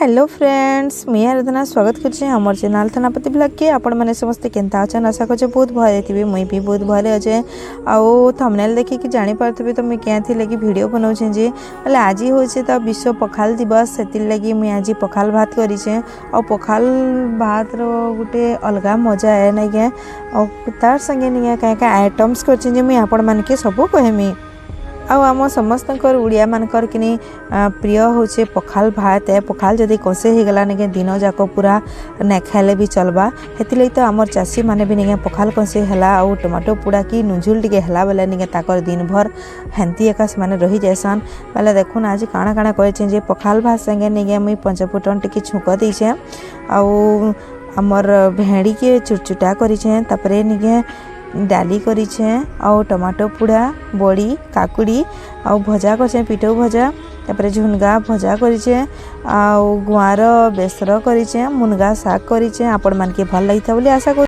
Hello friends, मैं आराधना स्वागत करछे हमर चैनल थानापति ब्लॉग के। आपण माने समस्त केनता अछन आशा करछे बहुत भले थिबे। मुई भी बहुत भले अछे। आउ थंबनेल देखि कि जानि पारथिबे तो मैं केथि लगी वीडियो बनाउछे जे मतलब आज होचे त विश्व पखाल दिवस। सेति लगी मैं आज पखाल भात करिछे। आ पखाल भात रो गुटे अलगा मजा है नै के। आ तार संगे निया काय काय आइटम्स करछे जे मैं आपण माने के सब कहमी। आम समस्त उड़िया मानकर कि प्रिय हूँ पखाल भात है। पखाल जदि कषे होगला निके दिन जाक पूरा ना खाइले भी चलबा। हेतिले तो आमर चाषी माने भी निके पखाल कषे हला आउ टमाटो पोड़ा कि नुझुल टिके हला बेले निके ताकर दिन भर हेंती एका से माने रही जायसन। बेले देखुन आज काଣା काଣା करेछे जे पखाल भात संगे निके मुई पंचफुटन टिके छुंक देइछे। आउ आमर भेंडी के चुरचुटा करिछे। तापरे निके डाली करिछे आउ टमाटो पोड़ा बड़ी काकुड़ी आउ भजा करछे पिठो भजा। तापरे झुनगा भजा करिछे आउ गुआर बेसर करिछे मुनगा साग करिछे। आपण मान के भल लागिता बोली आशा